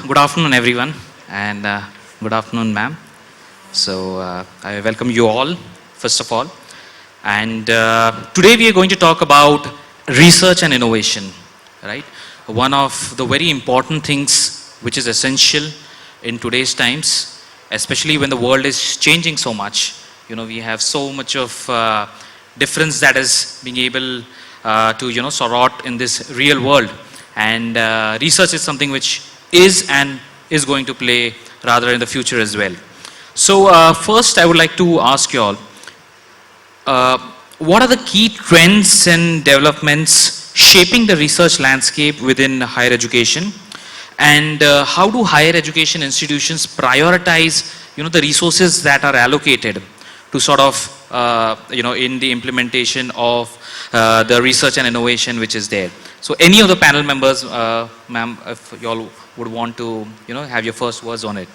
good afternoon, everyone, and good afternoon, ma'am. So, I welcome you all, first of all. And today we are going to talk about research and innovation, right? One of the very important things which is essential in today's times, especially when the world is changing so much. You know, we have so much of difference that is being able to, sort out in this real world. And research is something which is and is going to play rather in the future as well. So first I would like to ask you all, what are the key trends and developments shaping the research landscape within higher education? And how do higher education institutions prioritize, the resources that are allocated to sort of, in the implementation of the research and innovation which is there? So any of the panel members, ma'am, if you all would want to, have your first words on it.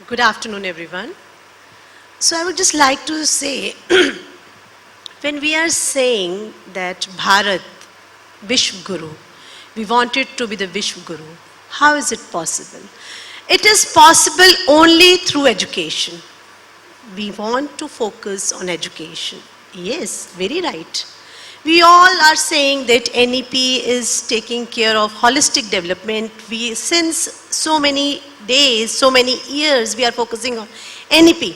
Good afternoon, everyone. So I would just like to say, when we are saying that Bharat, Vishwa Guru, we want it to be the Vishwa Guru, how is it possible? It is possible only through education. We want to focus on education. Yes, very right. We all are saying that NEP is taking care of holistic development. Since so many days, so many years, we are focusing on NEP.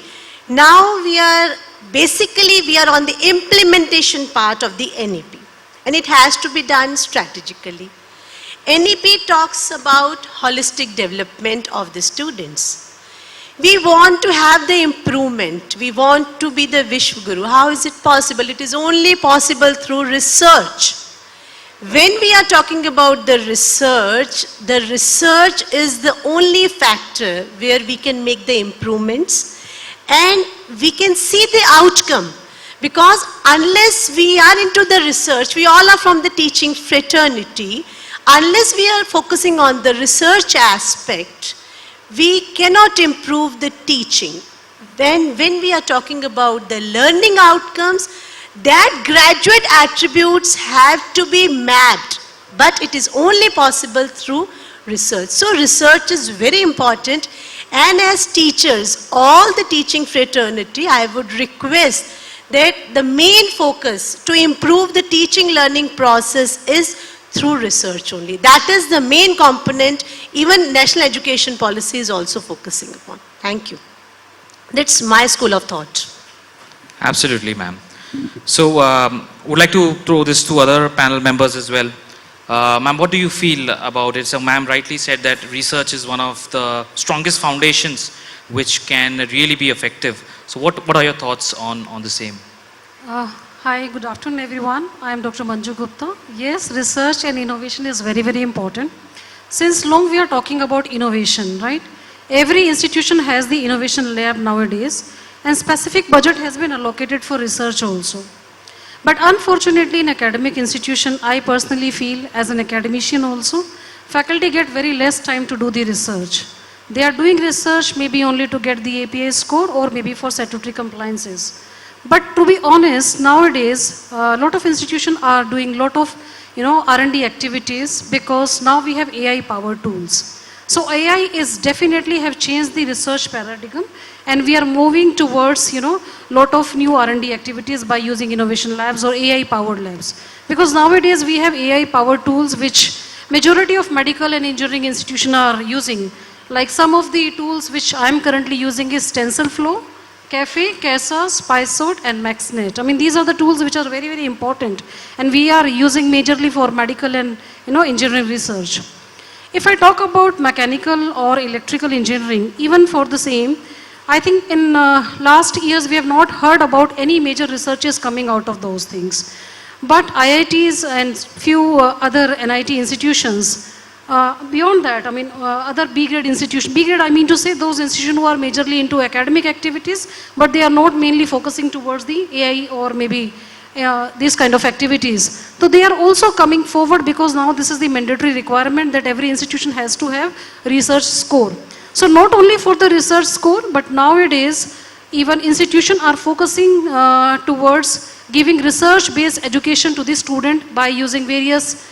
Now we are on the implementation part of the NEP. And it has to be done strategically. NEP talks about holistic development of the students. We want to have the improvement. We want to be the Vishwa Guru. How is it possible? It is only possible through research. When we are talking about the research is the only factor where we can make the improvements and we can see the outcome. Because unless we are into the research, we all are from the teaching fraternity, unless we are focusing on the research aspect, we cannot improve the teaching. When we are talking about the learning outcomes, that graduate attributes have to be mapped, but it is only possible through research. So research is very important, and as teachers, all the teaching fraternity, I would request that the main focus to improve the teaching learning process is through research only. That is the main component even National Education Policy is also focusing upon. Thank you. That's my school of thought. Absolutely, ma'am. So would like to throw this to other panel members as well. Ma'am, what do you feel about it? So ma'am rightly said that research is one of the strongest foundations which can really be effective. So what are your thoughts on the same? Hi, good afternoon everyone. I am Dr. Manju Gupta. Yes, research and innovation is very, very important. Since long we are talking about innovation, right? Every institution has the innovation lab nowadays, and specific budget has been allocated for research also. But unfortunately in academic institution, I personally feel as an academician also, faculty get very less time to do the research. They are doing research maybe only to get the API score or maybe for statutory compliances. But to be honest, nowadays, a lot of institutions are doing lot of, R&D activities because now we have AI powered tools. So AI is definitely have changed the research paradigm, and we are moving towards, lot of new R&D activities by using innovation labs or AI powered labs. Because nowadays we have AI powered tools which majority of medical and engineering institutions are using. Like some of the tools which I am currently using is TensorFlow, Caffe, CASA, SpiceSort and MaxNet. I mean, these are the tools which are very, very important, and we are using majorly for medical and engineering research. If I talk about mechanical or electrical engineering, even for the same, I think in last years we have not heard about any major researches coming out of those things. But IITs and few other NIT institutions, beyond that, I mean, other B-grade institutions, B-grade I mean to say those institutions who are majorly into academic activities, but they are not mainly focusing towards the AI or maybe these kind of activities. So they are also coming forward because now this is the mandatory requirement that every institution has to have research score. So not only for the research score, but nowadays even institutions are focusing towards giving research-based education to the student by using various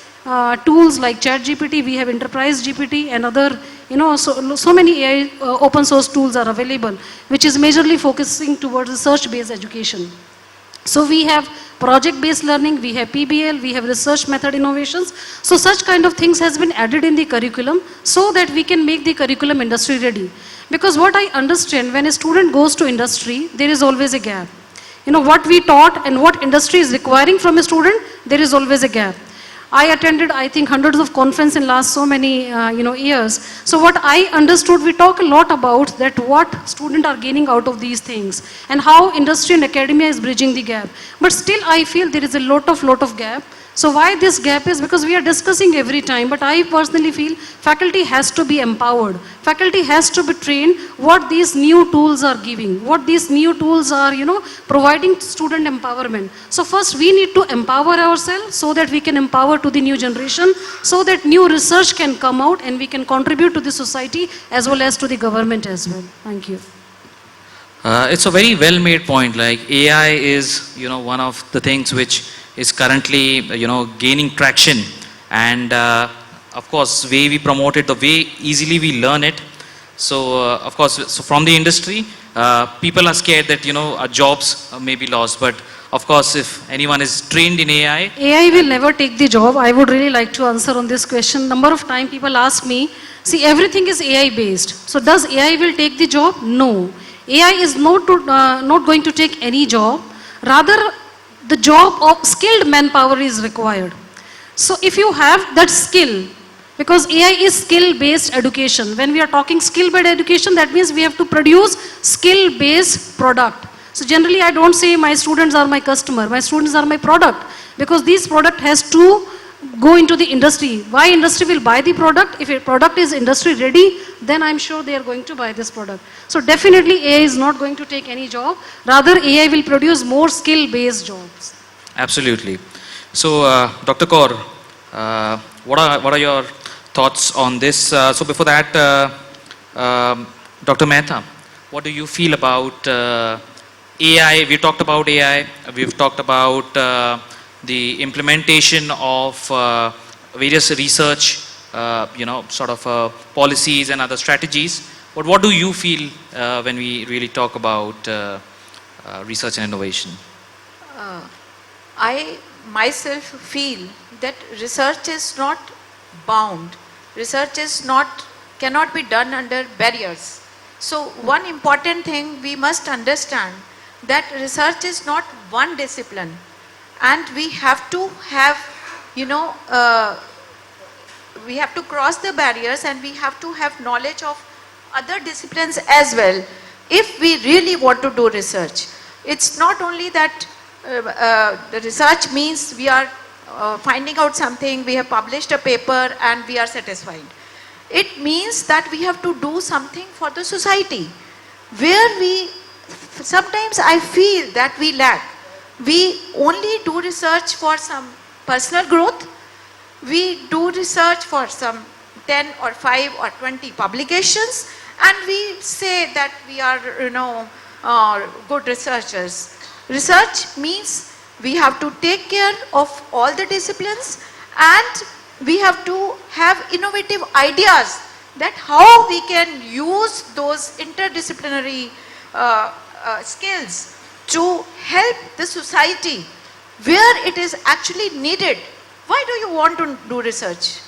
tools like ChatGPT, we have Enterprise GPT and other, so many AI open source tools are available, which is majorly focusing towards research-based education. So we have project-based learning, we have PBL, we have research method innovations. So such kind of things has been added in the curriculum so that we can make the curriculum industry ready. Because what I understand, when a student goes to industry, there is always a gap. What we taught and what industry is requiring from a student, there is always a gap. I attended, I think, hundreds of conferences in last so many, years. So what I understood, we talk a lot about that what students are gaining out of these things and how industry and academia is bridging the gap. But still, I feel there is a lot of gap. So why this gap is because we are discussing every time, but I personally feel faculty has to be empowered. Faculty has to be trained what these new tools are giving, what these new tools are, providing student empowerment. So first we need to empower ourselves so that we can empower to the new generation, so that new research can come out and we can contribute to the society as well as to the government as well. Thank you. It's a very well-made point. Like AI is, one of the things which is currently, gaining traction, and of course, way we promote it, the way easily we learn it. So, of course, so from the industry, people are scared that our jobs may be lost. But of course, if anyone is trained in AI, AI will never take the job. I would really like to answer on this question. Number of times people ask me, see, everything is AI based. So does AI will take the job? No. AI is not going to take any job. Rather, the job of skilled manpower is required. So if you have that skill, because AI is skill-based education. When we are talking skill-based education, that means we have to produce skill-based product. So generally, I don't say my students are my customer, my students are my product, because this product has to go into the industry. Why industry will buy the product? If a product is industry ready, then I'm sure they are going to buy this product. So definitely AI is not going to take any job. Rather, AI will produce more skill-based jobs. absolutely. So, Dr. Kaur, what are your thoughts on this? So before that, Dr. Mehta, what do you feel about AI? We talked about AI. We've talked about the implementation of various research, sort of policies and other strategies. But what do you feel when we really talk about research and innovation? I myself feel that research is not bound. Research is cannot be done under barriers. So one important thing we must understand that research is not one discipline, and we have to have, we have to cross the barriers and we have to have knowledge of other disciplines as well if we really want to do research. It's not only that the research means we are finding out something, we have published a paper and we are satisfied. It means that we have to do something for the society, where sometimes I feel that we lack. We only do research for some personal growth. We do research for some 10 or 5 or 20 publications, and we say that we are, good researchers. Research means we have to take care of all the disciplines, and we have to have innovative ideas that how we can use those interdisciplinary skills to help the society where it is actually needed. Why do you want to do research?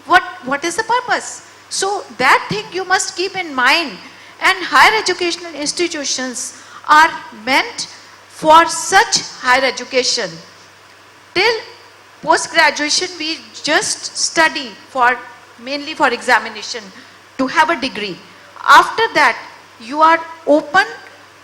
What is the purpose? So that thing you must keep in mind, and higher educational institutions are meant for such higher education. Till post-graduation we just study mainly for examination to have a degree. After that you are open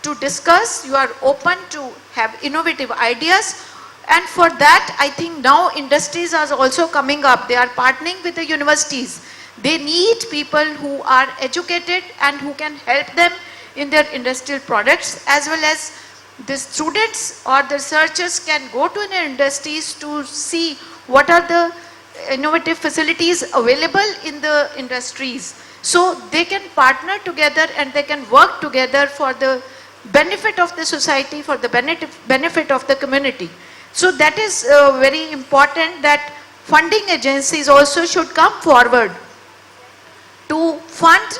to discuss, you are open to have innovative ideas, and for that I think now industries are also coming up. They are partnering with the universities. They need people who are educated and who can help them in their industrial products, as well as the students or the researchers can go to the industries to see what are the innovative facilities available in the industries. So they can partner together and they can work together for the benefit of the society, for the benefit of the community. So that is very important, that funding agencies also should come forward to fund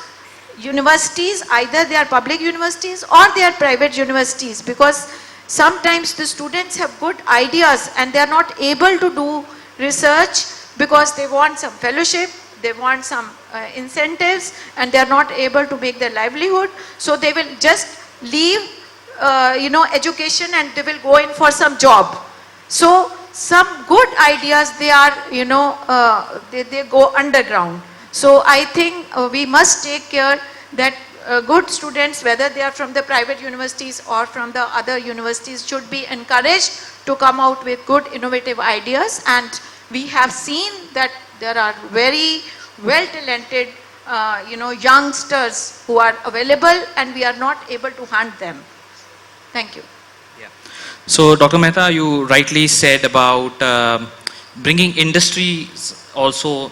universities, either they are public universities or they are private universities, because sometimes the students have good ideas and they are not able to do research because they want some fellowship, they want some incentives, and they are not able to make their livelihood. So they will just leave education and they will go in for some job. So some good ideas, they are, they go underground. So I think we must take care that good students, whether they are from the private universities or from the other universities, should be encouraged to come out with good innovative ideas. And we have seen that there are very well talented youngsters who are available, and we are not able to hunt them. Thank you. Yeah. So, Dr. Mehta, you rightly said about bringing industry also,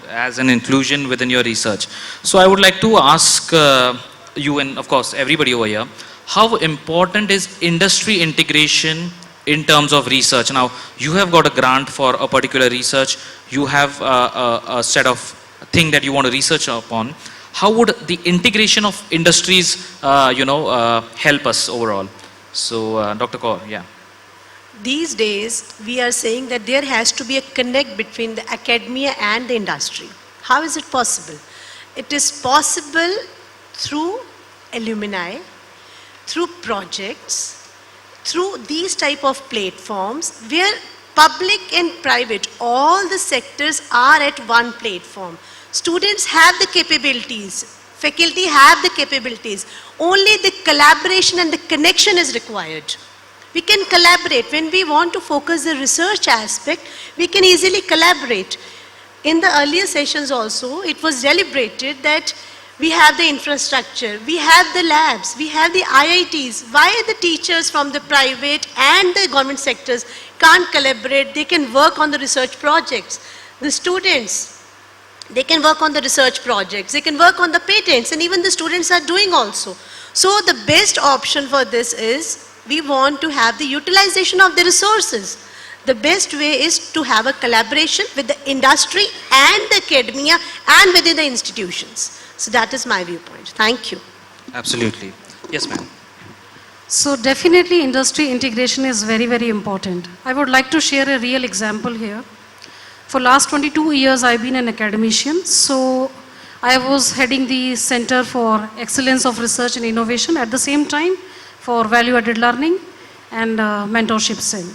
as an inclusion within your research. So, I would like to ask you and, of course, everybody over here, how important is industry integration in terms of research? Now, you have got a grant for a particular research. You have a set of thing that you want to research upon. How would the integration of industries, help us overall? So, Dr. Kaur, yeah. These days, we are saying that there has to be a connect between the academia and the industry. How is it possible? It is possible through alumni, through projects, through these type of platforms where public and private, all the sectors are at one platform. Students have the capabilities, faculty have the capabilities. Only the collaboration and the connection is required. We can collaborate. When we want to focus the research aspect, we can easily collaborate. In the earlier sessions also, it was deliberated that we have the infrastructure, we have the labs, we have the IITs. Why the teachers from the private and the government sectors can't collaborate? They can work on the research projects. The students, they can work on the research projects, they can work on the patents, and even the students are doing also. So the best option for this is, we want to have the utilization of the resources. The best way is to have a collaboration with the industry and the academia and within the institutions. So that is my viewpoint. Thank you. Absolutely. Yes, ma'am. So definitely industry integration is very, very important. I would like to share a real example here. For last 22 years, I've been an academician. So I was heading the Center for Excellence of Research and Innovation at the same time for value-added learning and mentorship cell.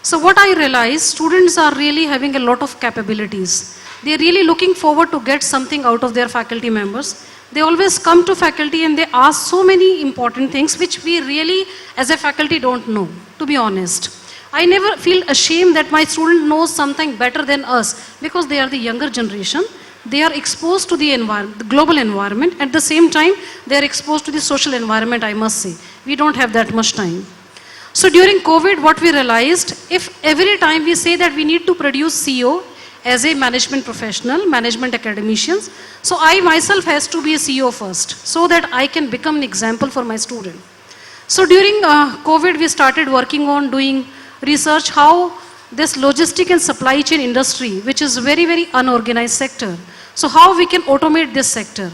So what I realized, students are really having a lot of capabilities. They're really looking forward to get something out of their faculty members. They always come to faculty and they ask so many important things which we really as a faculty don't know, to be honest. I never feel ashamed that my student knows something better than us because they are the younger generation. They are exposed to the environment, the global environment. At the same time, they are exposed to the social environment, I must say. We don't have that much time. So during COVID, what we realized, if every time we say that we need to produce CEO as a management professional, management academicians, so I myself has to be a CEO first, so that I can become an example for my student. So during COVID, we started working on doing research how this logistic and supply chain industry, which is very, very unorganized sector. So how we can automate this sector?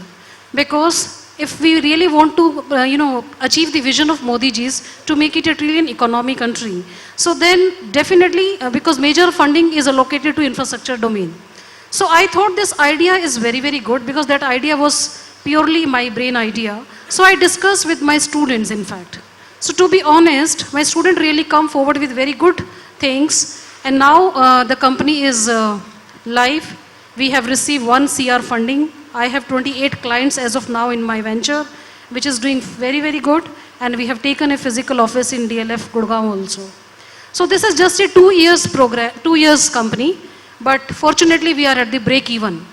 Because if we really want to, achieve the vision of Modi ji's to make it a trillion economy country, so then definitely, because major funding is allocated to infrastructure domain. So I thought this idea is very, very good because that idea was purely my brain idea. So I discussed with my students, in fact. So to be honest, my student really come forward with very good things. And now the company is live. We have received 1 CR funding. I have 28 clients as of now in my venture, which is doing very, very good. And we have taken a physical office in DLF Gurgaon also. So this is just a 2 years program, 2 years company. But fortunately, we are at the break even.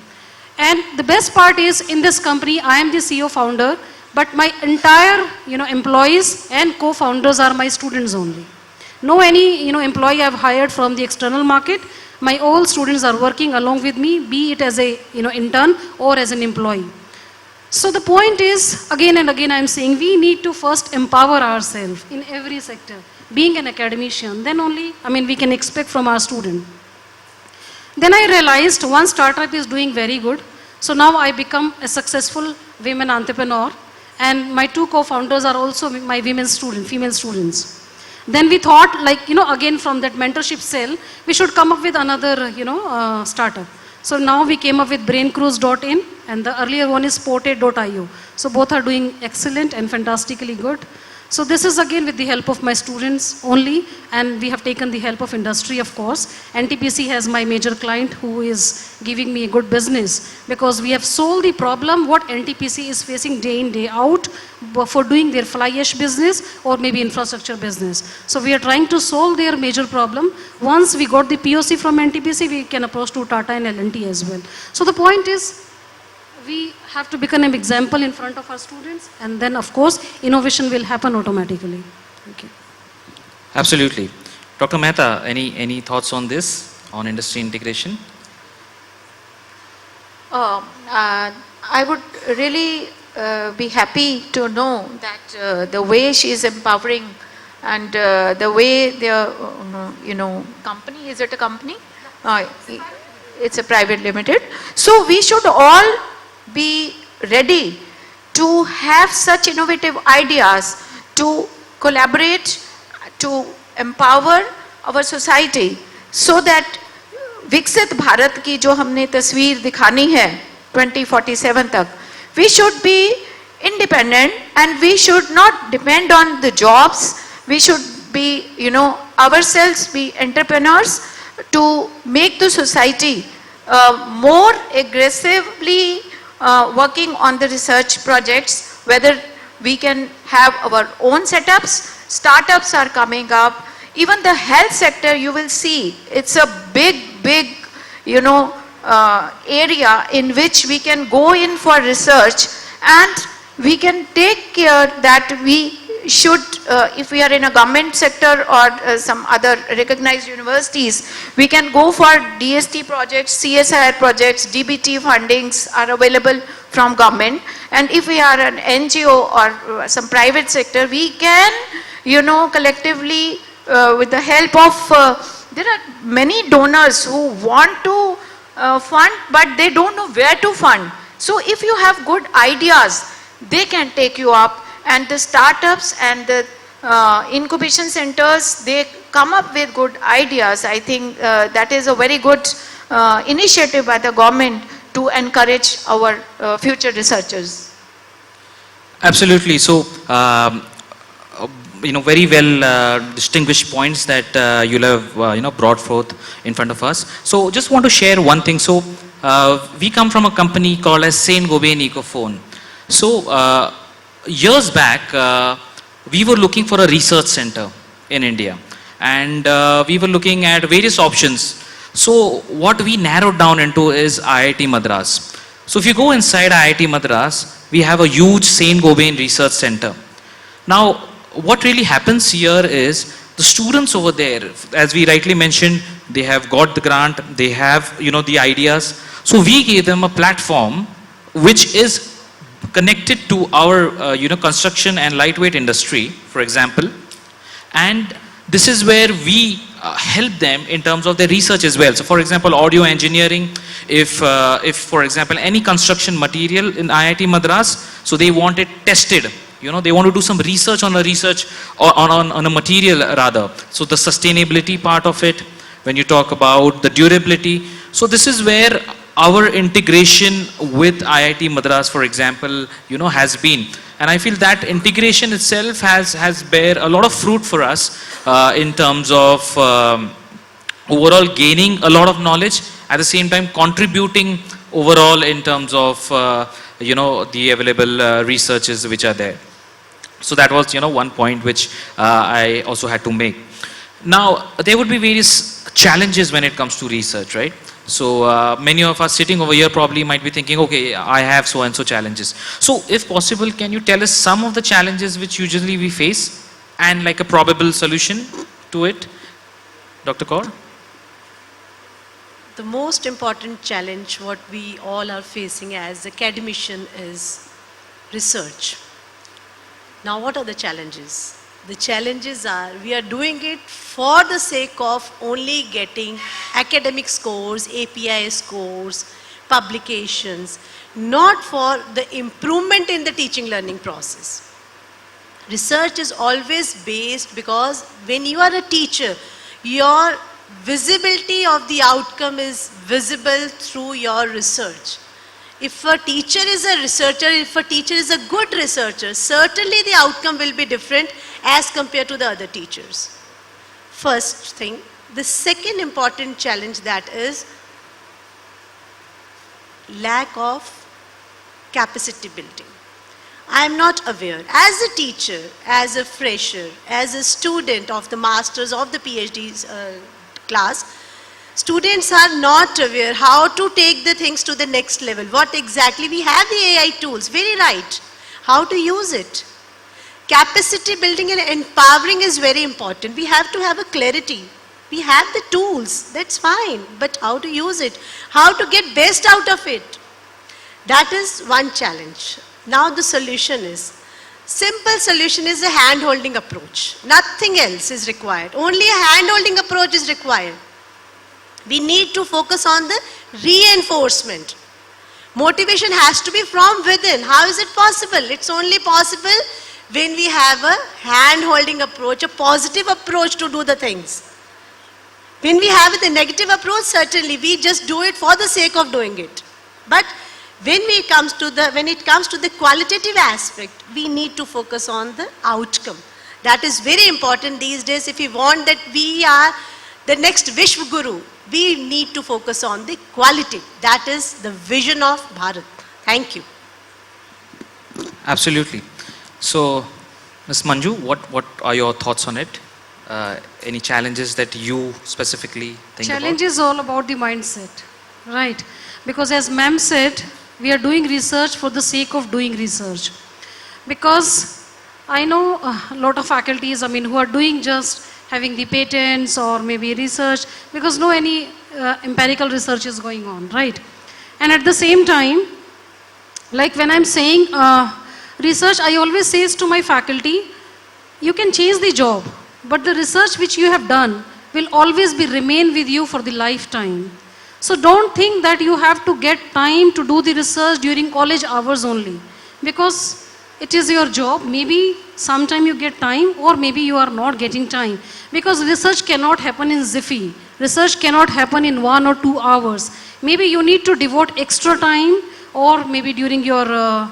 And the best part is in this company, I am the CEO founder, but my entire employees and co-founders are my students only. No any employee I've hired from the external market. My all students are working along with me, be it as a intern or as an employee. So the point is, again and again I'm saying, we need to first empower ourselves in every sector. Being an academician, then only, we can expect from our student. Then I realized one startup is doing very good. So now I become a successful women entrepreneur, and my two co-founders are also my women students, female students. Then we thought, like, again from that mentorship cell, we should come up with another, startup. So now we came up with braincruise.in, and the earlier one is sported.io. So both are doing excellent and fantastically good. So this is again with the help of my students only, and we have taken the help of industry, of course. NTPC has my major client who is giving me a good business, because we have solved the problem what NTPC is facing day in, day out for doing their fly ash business or maybe infrastructure business. So we are trying to solve their major problem. Once we got the POC from NTPC, we can approach to Tata and L&T as well. So the point is, we have to become an example in front of our students, and then of course innovation will happen automatically. Thank you. Absolutely. Dr. Mehta, any thoughts on this, on industry integration? I would really be happy to know that the way she is empowering and the way the, company, is it a company? It's a private limited. So we should all be ready to have such innovative ideas, to collaborate, to empower our society, so that विकसित भारत की जो हमने तस्वीर दिखानी है 2047 तक, we should be independent and we should not depend on the jobs. We should be, ourselves be entrepreneurs to make the society more aggressively working on the research projects, whether we can have our own setups. Startups are coming up. Even the health sector, you will see, it's a big, area in which we can go in for research, and we can take care that we should, if we are in a government sector or some other recognized universities, we can go for DST projects, CSIR projects, DBT fundings are available from government. And if we are an NGO or some private sector, we can, collectively, with the help of, there are many donors who want to fund, but they don't know where to fund. So if you have good ideas, they can take you up. And the startups and the incubation centers, they come up with good ideas. I think that is a very good initiative by the government to encourage our future researchers. Absolutely. So, very well distinguished points that you have brought forth in front of us. So just want to share one thing. So we come from a company called as Saint-Gobain Ecophone. So years back, we were looking for a research center in India, and we were looking at various options. So what we narrowed down into is IIT Madras. So if you go inside IIT Madras, we have a huge Saint-Gobain research center. Now what really happens here is the students over there, as we rightly mentioned, they have got the grant, they have the ideas. So we gave them a platform which is connected to our construction and lightweight industry, for example, and this is where we help them in terms of their research as well. So for example, audio engineering, if for example any construction material in IIT Madras, so they want it tested, they want to do some research on a material rather. So the sustainability part of it, when you talk about the durability, so this is where our integration with IIT Madras, for example, has been. And I feel that integration itself has bear a lot of fruit for us in terms of overall gaining a lot of knowledge, at the same time contributing overall in terms of the available researches which are there. So that was one point which I also had to make. Now there would be various challenges when it comes to research, right? So many of us sitting over here probably might be thinking, okay, I have so and so challenges. So if possible, can you tell us some of the challenges which usually we face and like a probable solution to it, Dr. Kaur? The most important challenge what we all are facing as academician is research. Now what are the challenges? The challenges are we are doing it for the sake of only getting academic scores, API scores, publications, not for the improvement in the teaching learning process. Research is always based because when you are a teacher, your visibility of the outcome is visible through your research. If a teacher is a researcher, if a teacher is a good researcher, certainly the outcome will be different as compared to the other teachers. First thing. The second important challenge that is lack of capacity building. I am not aware. As a teacher, as a fresher, as a student of the masters of the PhD class, students are not aware how to take the things to the next level. What exactly? We have the AI tools, very right. How to use it? Capacity building and empowering is very important. We have to have a clarity. We have the tools, that's fine, but how to use it? How to get best out of it? That is one challenge. Now the solution is, simple solution is a hand-holding approach. Nothing else is required. Only a hand-holding approach is required. We need to focus on the reinforcement. Motivation has to be from within. How is it possible? It's only possible when we have a hand-holding approach, a positive approach to do the things. When we have the negative approach, certainly we just do it for the sake of doing it. But when it comes to the qualitative aspect, we need to focus on the outcome. That is very important these days. If we want that we are the next Vishwa Guru, we need to focus on the quality. That is the vision of Bharat. Thank you. Absolutely. So, Ms. Manju, what are your thoughts on it? Any challenges that you specifically think Challenge about? is all about the mindset, right? Because as ma'am said, we are doing research for the sake of doing research. Because I know a lot of faculties, who are doing just having the patents or maybe research, because no any empirical research is going on, right? And at the same time, like when I'm saying research, I always say to my faculty, you can change the job, but the research which you have done will always be remain with you for the lifetime. So don't think that you have to get time to do the research during college hours only, because it is your job. Maybe sometime you get time or maybe you are not getting time, because research cannot happen in jiffy. Research cannot happen in 1 or 2 hours. Maybe you need to devote extra time, or maybe during your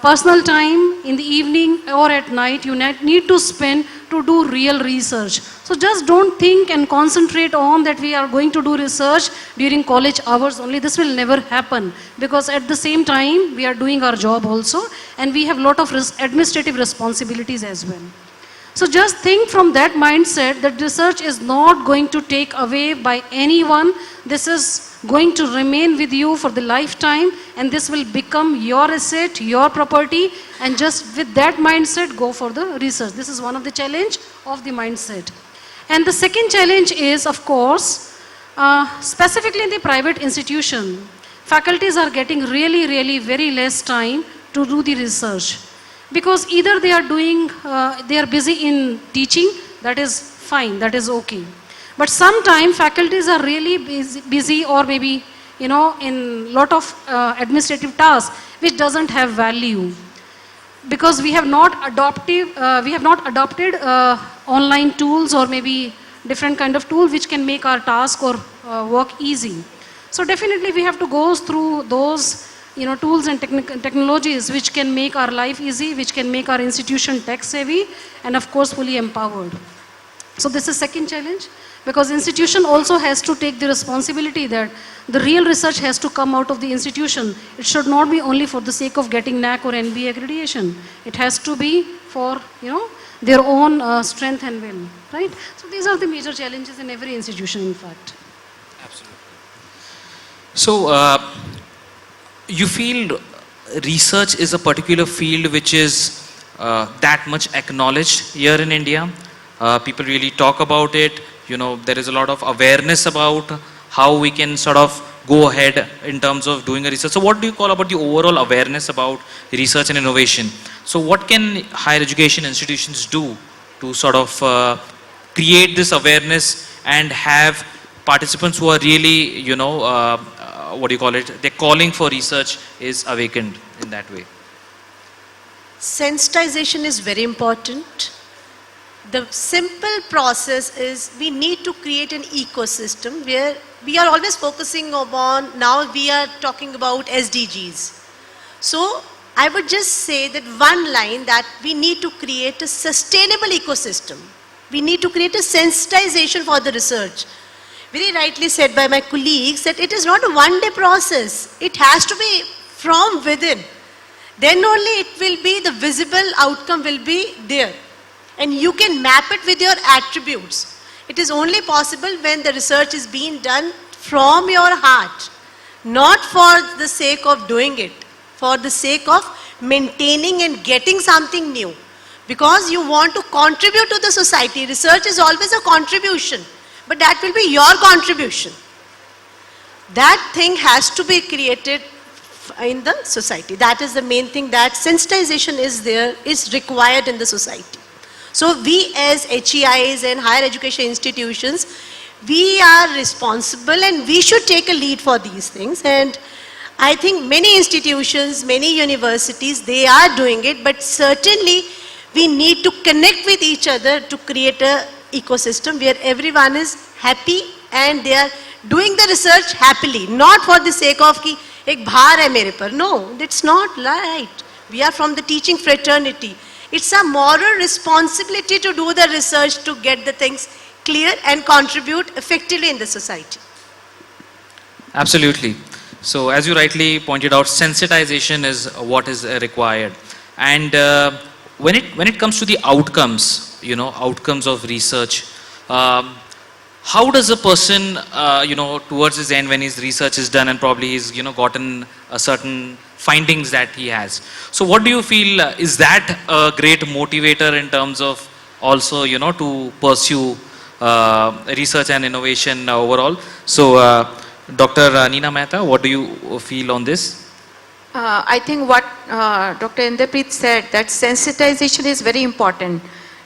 personal time in the evening or at night you need to spend to do real research. So just don't think and concentrate on that we are going to do research during college hours only. This will never happen, because at the same time we are doing our job also, and we have lot of administrative responsibilities as well. So just think from that mindset that research is not going to take away by anyone. This is going to remain with you for the lifetime, and this will become your asset, your property, and just with that mindset go for the research. This is one of the challenge of the mindset. And the second challenge is, of course, specifically in the private institution, faculties are getting really very less time to do the research, because either they are doing, they are busy in teaching. That is fine, that is okay. But sometimes faculties are really busy or maybe, in lot of administrative tasks which doesn't have value. Because we have not adopted online tools or maybe different kind of tool which can make our task or work easy. So definitely we have to go through those tools and technologies which can make our life easy, which can make our institution tech savvy, and of course fully empowered. So this is second challenge, because institution also has to take the responsibility that the real research has to come out of the institution. It should not be only for the sake of getting NAC or NBA accreditation. It has to be for their own strength and will, right? So these are the major challenges in every institution, in fact. Absolutely. So you feel research is a particular field which is that much acknowledged here in India? People really talk about it. There is a lot of awareness about how we can sort of go ahead in terms of doing a research. So what do you call about the overall awareness about research and innovation? So what can higher education institutions do to sort of create this awareness and have participants who are really, what do you call it, they're calling for research is awakened in that way? Sensitization is very important. The simple process is we need to create an ecosystem where we are always focusing on, now we are talking about SDGs. So I would just say that one line, that we need to create a sustainable ecosystem. We need to create a sensitization for the research. Very rightly said by my colleagues that it is not a one-day process. It has to be from within. Then only it will be, the visible outcome will be there. And you can map it with your attributes. It is only possible when the research is being done from your heart, not for the sake of doing it, for the sake of maintaining and getting something new. Because you want to contribute to the society. Research is always a contribution, but that will be your contribution. That thing has to be created in the society. That is the main thing, that sensitization is required in the society. So we as HEIs and higher education institutions, we are responsible and we should take a lead for these things. And I think many institutions, many universities, they are doing it, but certainly we need to connect with each other to create a ecosystem where everyone is happy and they are doing the research happily, not for the sake of ki ek bhar hai mere par. No, that's not right. We are from the teaching fraternity. It's a moral responsibility to do the research, to get the things clear and contribute effectively in the society. Absolutely. So as you rightly pointed out, sensitization is what is required. And when it comes to the outcomes, outcomes of research, how does a person, towards his end, when his research is done and probably he's, gotten a certain findings that he has. So what do you feel, is that a great motivator in terms of also, to pursue research and innovation overall? So Dr. Neena Mehta, what do you feel on this? I think what Dr. Inderpreet said, that sensitization is very important.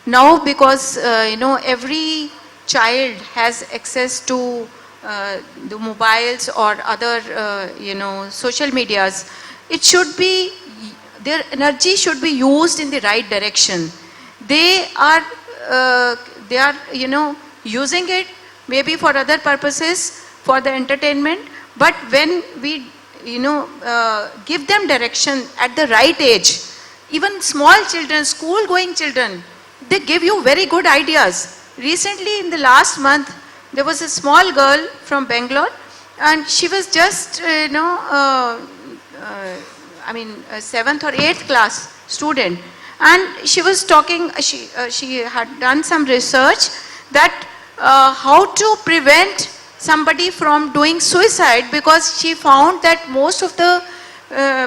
Now because, every child has access to the mobiles or other, social medias, it should be, their energy should be used in the right direction. They are, using it maybe for other purposes, for the entertainment, but when we, give them direction at the right age, even small children, school-going children, they give you very good ideas. Recently, in the last month, there was a small girl from Bangalore, and she was just, a 7th or 8th class student, and she was talking, she had done some research that how to prevent somebody from doing suicide, because she found that most of the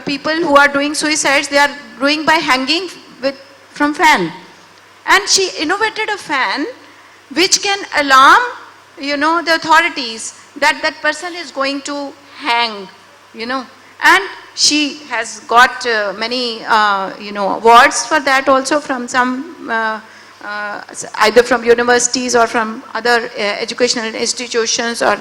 people who are doing suicides, they are doing by hanging from fan. And she innovated a fan which can alarm, the authorities that that person is going to hang, And she has got many, awards for that also from some, either from universities or from other educational institutions. Or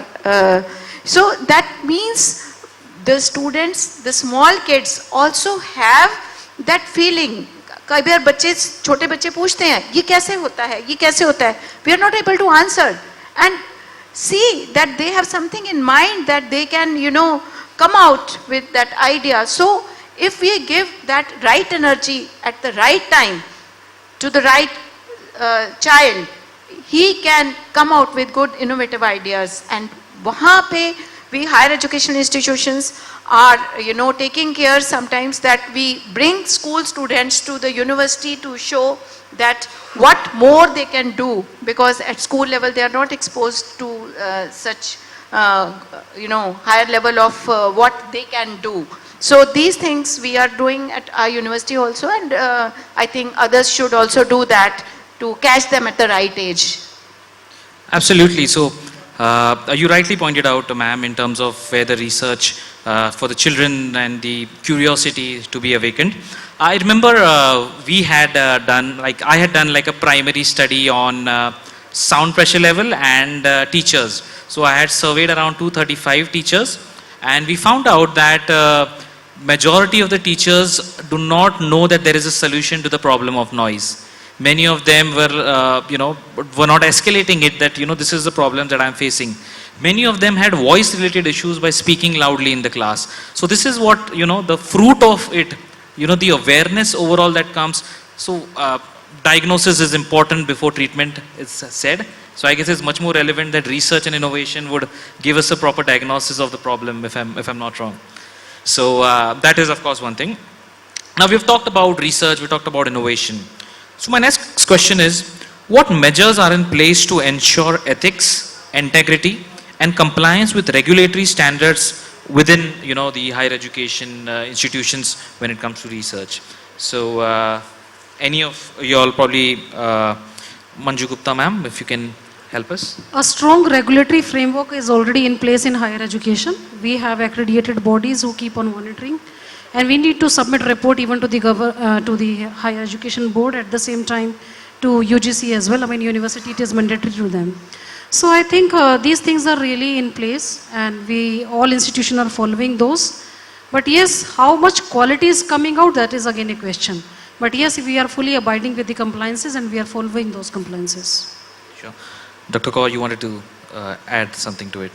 so that means the students, the small kids also have that feeling. कई बार बच्चे, छोटे बच्चे पूछते हैं, ये कैसे होता है, ये कैसे होता है? We are not able to answer, and see that they have something in mind that they can, come out with that idea. So if we give that right energy at the right time to the right child, he can come out with good innovative ideas. And वहाँ पे we higher education institutions are, taking care sometimes that we bring school students to the university to show that what more they can do, because at school level they are not exposed to such, higher level of what they can do. So these things we are doing at our university also, and I think others should also do that to catch them at the right age. Absolutely. So you rightly pointed out, ma'am, in terms of where the research for the children and the curiosity to be awakened. I remember we had I had done like a primary study on sound pressure level and teachers. So I had surveyed around 235 teachers, and we found out that majority of the teachers do not know that there is a solution to the problem of noise. Many of them were, were not escalating it that, this is the problem that I'm facing. Many of them had voice related issues by speaking loudly in the class. So this is what, the fruit of it, the awareness overall that comes. So diagnosis is important before treatment is said. So I guess it's much more relevant that research and innovation would give us a proper diagnosis of the problem, if I'm not wrong. So that is of course one thing. Now we've talked about research, we talked about innovation. So my next question is, what measures are in place to ensure ethics, integrity, and compliance with regulatory standards within, the higher education institutions when it comes to research? So any of you all, probably Manju Gupta ma'am, if you can help us. A strong regulatory framework is already in place in higher education. We have accredited bodies who keep on monitoring, and we need to submit report even to the higher education board, at the same time to UGC as well. I mean, university, it is mandatory to them. So I think these things are really in place, and all institutions are following those. But yes, how much quality is coming out, that is again a question. But yes, we are fully abiding with the compliances, and we are following those compliances. Sure. Dr. Kaur, you wanted to add something to it?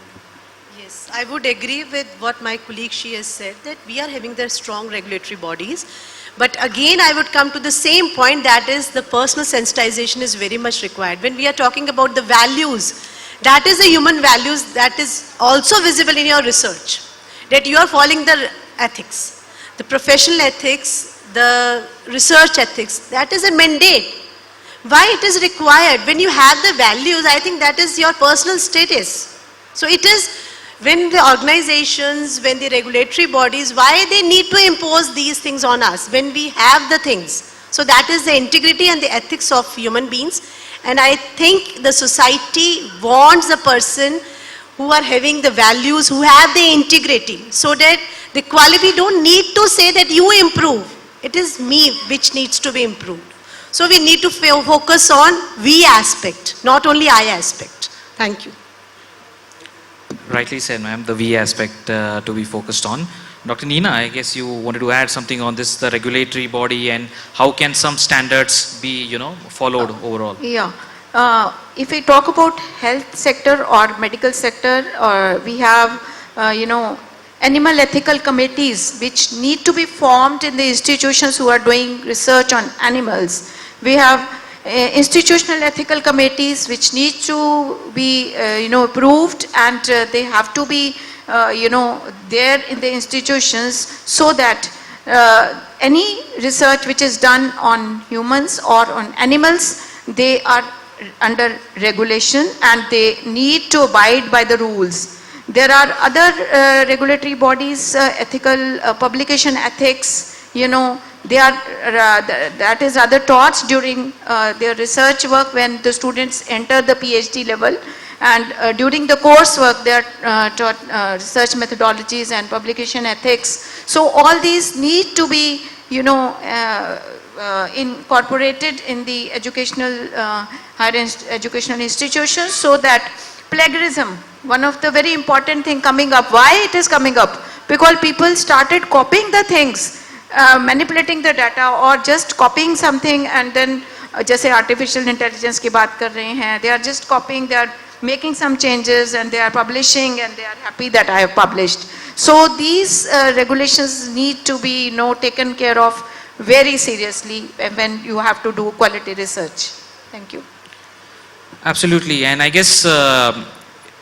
Yes, I would agree with what my colleague she has said, that we are having the strong regulatory bodies. But again, I would come to the same point, that is the personal sensitization is very much required. When we are talking about the values, that is the human values that is also visible in your research. That you are following the ethics, the professional ethics, the research ethics, that is a mandate. Why it is required? When you have the values, I think that is your personal status. So it is when the organizations, when the regulatory bodies, why they need to impose these things on us when we have the things. So that is the integrity and the ethics of human beings. And I think the society wants a person who are having the values, who have the integrity, so that the quality don't need to say that you improve. It is me which needs to be improved. So we need to focus on we aspect, not only I aspect. Thank you. Rightly said, ma'am, the V aspect to be focused on. Dr. Neena, I guess you wanted to add something on this, the regulatory body, and how can some standards be, followed overall? Yeah. If we talk about health sector or medical sector, we have, animal ethical committees which need to be formed in the institutions who are doing research on animals. We have institutional ethical committees which need to be, approved, and they have to be, there in the institutions, so that any research which is done on humans or on animals, they are under regulation and they need to abide by the rules. There are other regulatory bodies, ethical publication ethics, they are, that is rather taught during their research work when the students enter the PhD level, and during the coursework they are taught research methodologies and publication ethics. So all these need to be, incorporated in the educational, higher educational institutions, so that plagiarism, one of the very important thing coming up. Why it is coming up? Because people started copying the things, manipulating the data, or just copying something, and then जैसे artificial intelligence की बात कर रहे हैं, they are just copying, they are making some changes, and they are publishing, and they are happy that I have published. So these regulations need to be, taken care of very seriously when you have to do quality research. Thank you. Absolutely, and I guess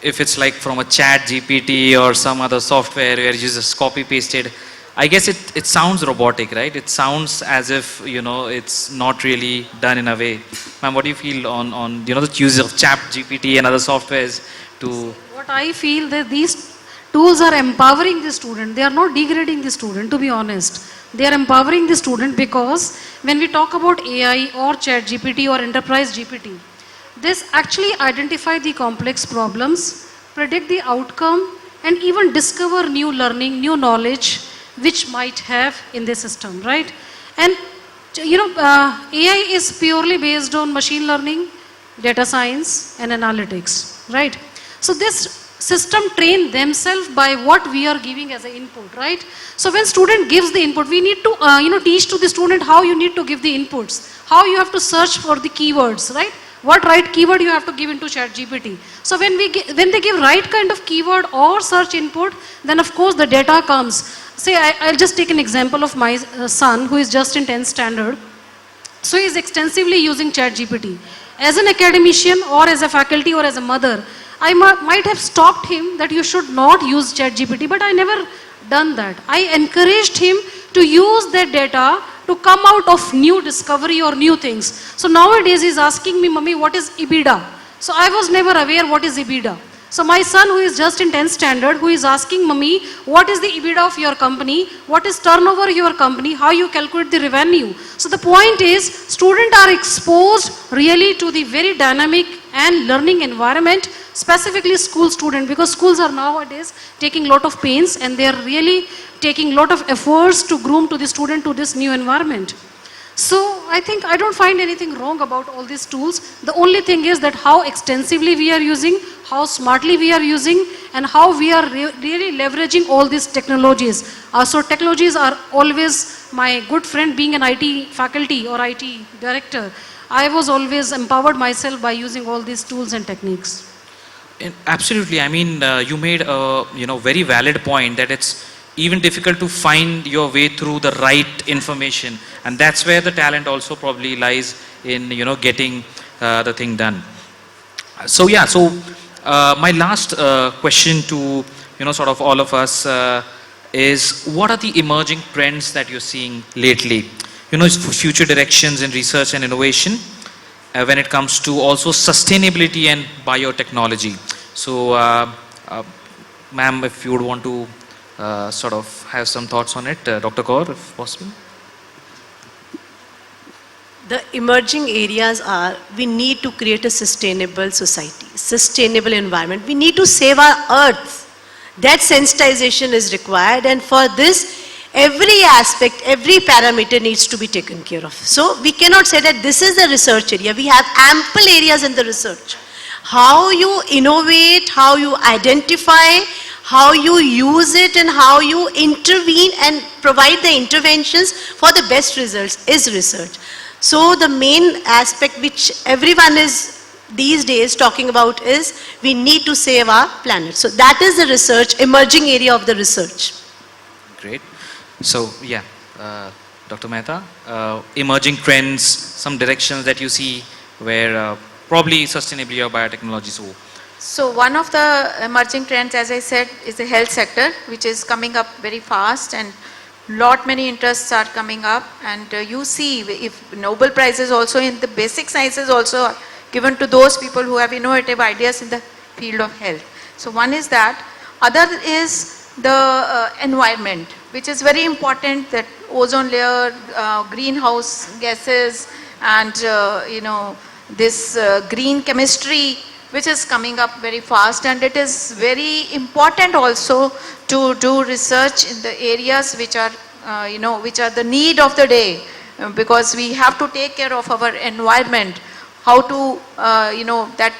if it's like from a chat GPT or some other software where you just copy pasted, I guess it sounds robotic, right? It sounds as if, it's not really done in a way. Ma'am, what do you feel on the use of chat GPT and other softwares to... What I feel that these tools are empowering the student. They are not degrading the student, to be honest. They are empowering the student, because when we talk about AI or chat GPT or enterprise GPT, this actually identify the complex problems, predict the outcome, and even discover new learning, new knowledge which might have in the system, right? And AI is purely based on machine learning, data science, and analytics, right? So this system train themselves by what we are giving as an input, right? So when student gives the input, we need to teach to the student how you need to give the inputs, how you have to search for the keywords, right? What right keyword you have to give into ChatGPT. So when they give right kind of keyword or search input, then of course the data comes. Say I'll just take an example of my son who is just in 10th standard. So he is extensively using ChatGPT. As an academician or as a faculty or as a mother, I might have stopped him that you should not use ChatGPT, but I never done that. I encouraged him to use that data to come out of new discovery or new things. So nowadays he's asking me, Mummy, what is EBITDA? So I was never aware what is EBITDA. So my son who is just in 10th standard, who is asking, Mummy, what is the EBITDA of your company? What is turnover of your company? How you calculate the revenue? So the point is, students are exposed really to the very dynamic and learning environment, specifically school student, because schools are nowadays taking lot of pains and they are really taking lot of efforts to groom to the student to this new environment. So I think I don't find anything wrong about all these tools. The only thing is that how extensively we are using, how smartly we are using, and how we are really leveraging all these technologies. So technologies are always my good friend. Being an IT faculty or IT director, I was always empowered myself by using all these tools and techniques. Absolutely. I mean, you made a very valid point that it's even difficult to find your way through the right information, and that's where the talent also probably lies in getting the thing done. So yeah, so my last question to sort of all of us is, what are the emerging trends that you're seeing lately? Future directions in research and innovation when it comes to also sustainability and biotechnology. So ma'am, if you would want to sort of have some thoughts on it, Dr. Kaur, if possible. The emerging areas are, we need to create a sustainable society, sustainable environment. We need to save our earth. That sensitization is required, and for this, every aspect, every parameter needs to be taken care of. So we cannot say that this is the research area. We have ample areas in the research. How you innovate, how you identify, how you use it, and how you intervene and provide the interventions for the best results is research. So the main aspect which everyone is these days talking about is, we need to save our planet. So that is the research, emerging area of the research. Great. So yeah, Dr. Mehta, emerging trends, some directions that you see where probably sustainability or biotechnology. So one of the emerging trends, as I said, is the health sector, which is coming up very fast, and many interests are coming up. And you see, if Nobel Prizes also in the basic sciences also are given to those people who have innovative ideas in the field of health. So one is that. Other is the environment, which is very important, that ozone layer, greenhouse gases, and this green chemistry, which is coming up very fast, and it is very important also to do research in the areas which are which are the need of the day, because we have to take care of our environment. How to that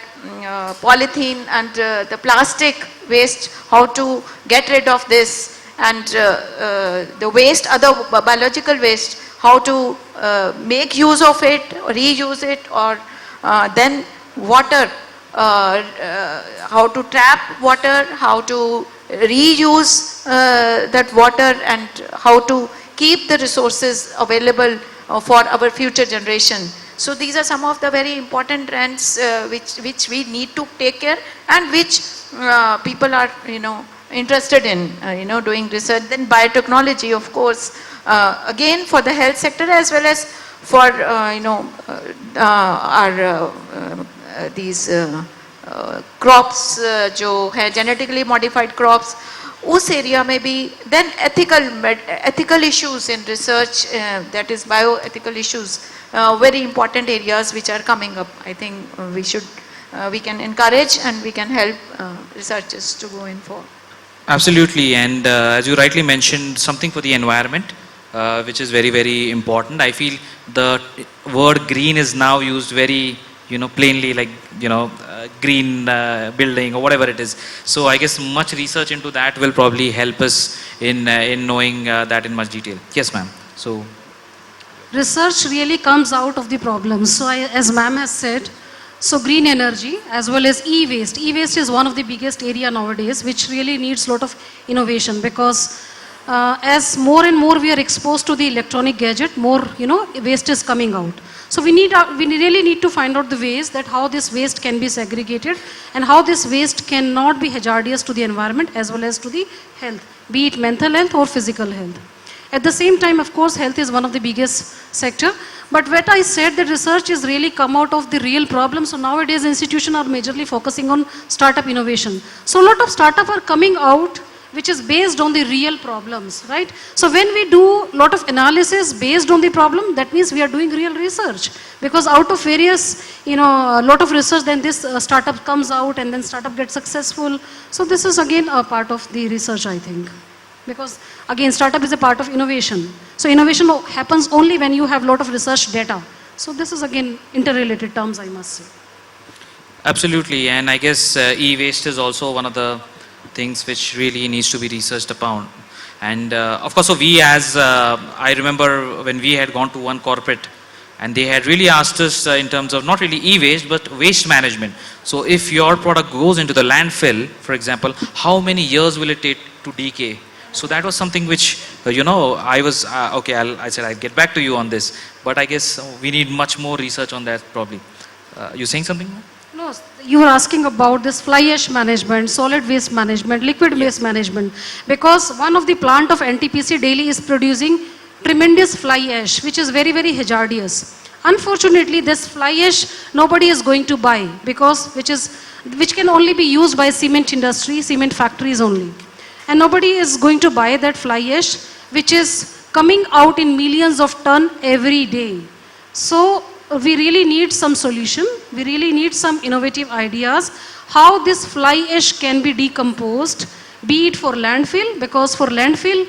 polythene and the plastic waste, how to get rid of this, and the waste, other biological waste, how to make use of it, reuse it, or then water, how to trap water, how to reuse that water, and how to keep the resources available for our future generation. So these are some of the very important trends which we need to take care, and which people are interested in doing research. Then biotechnology, of course, again for the health sector as well as for our these crops, जो है genetically modified crops, उस area में भी. Then ethical issues in research, that is bioethical issues, very important areas which are coming up. I think we can encourage and we can help researchers to go in for. Absolutely, and as you rightly mentioned, something for the environment, which is very, very important. I feel the word green is now used very, plainly, like, green building or whatever it is. So I guess much research into that will probably help us in knowing that in much detail. Yes, ma'am. So Research really comes out of the problems. So as ma'am has said, so green energy as well as e-waste. E-waste is one of the biggest area nowadays which really needs a lot of innovation, because as more and more we are exposed to the electronic gadget, more waste is coming out. So we really need to find out the ways that how this waste can be segregated and how this waste cannot be hazardous to the environment as well as to the health, be it mental health or physical health. At the same time, of course, health is one of the biggest sector. But what I said, that research is really come out of the real problem. So nowadays, institutions are majorly focusing on startup innovation. So a lot of startup are coming out which is based on the real problems, right? So when we do a lot of analysis based on the problem, that means we are doing real research. Because out of various, a lot of research, then this startup comes out and then startup gets successful. So this is again a part of the research, I think. Because again, startup is a part of innovation. So innovation happens only when you have a lot of research data. So this is again interrelated terms, I must say. absolutely, and I guess e-waste is also one of the things which really needs to be researched upon. And of course, so we as, I remember when we had gone to one corporate and they had really asked us in terms of not really e-waste but waste management. So if your product goes into the landfill, for example, how many years will it take to decay? So that was something which, I was, okay, I said I'll get back to you on this. But I guess we need much more research on that probably. You saying something? No, you were asking about this fly ash management, solid waste management, liquid waste management. Because one of the plant of NTPC daily is producing tremendous fly ash, which is very, very hazardous. Unfortunately, this fly ash nobody is going to buy, because which can only be used by cement industry, cement factories only. And nobody is going to buy that fly ash, which is coming out in millions of tons every day. So we really need some solution. We really need some innovative ideas how this fly ash can be decomposed, be it for landfill, because for landfill,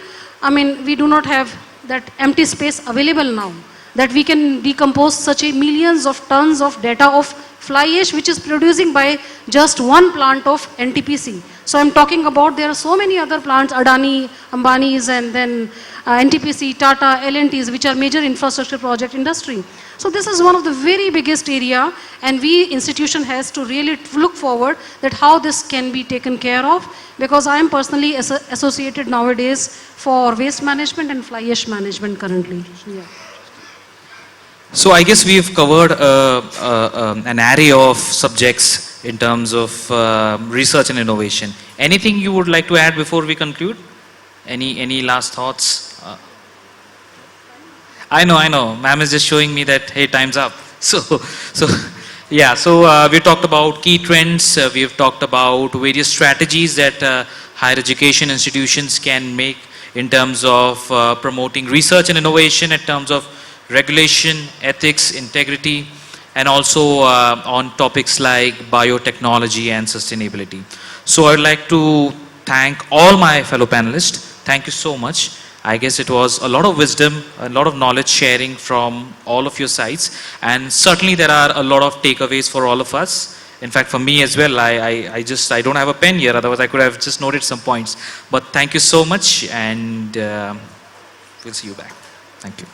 we do not have that empty space available now, that we can decompose such a millions of tons of data of fly ash which is producing by just one plant of NTPC. So I'm talking about there are so many other plants, Adani, Ambani's, and then NTPC, Tata, L&T's, which are major infrastructure project industry. So this is one of the very biggest area, and we institution has to really look forward that how this can be taken care of, because I am personally associated nowadays for waste management and fly ash management currently. Yeah. So I guess we've covered an array of subjects in terms of research and innovation. Anything you would like to add before we conclude? Any last thoughts? I know. Ma'am is just showing me that, hey, time's up. So we talked about key trends. We've talked about various strategies that higher education institutions can make in terms of promoting research and innovation, in terms of regulation, ethics, integrity, and also on topics like biotechnology and sustainability. So I'd like to thank all my fellow panelists. Thank you so much. I guess it was a lot of wisdom, a lot of knowledge sharing from all of your sides, and certainly there are a lot of takeaways for all of us. In fact, for me as well, I don't have a pen here, otherwise I could have just noted some points. But thank you so much, and we'll see you back. Thank you.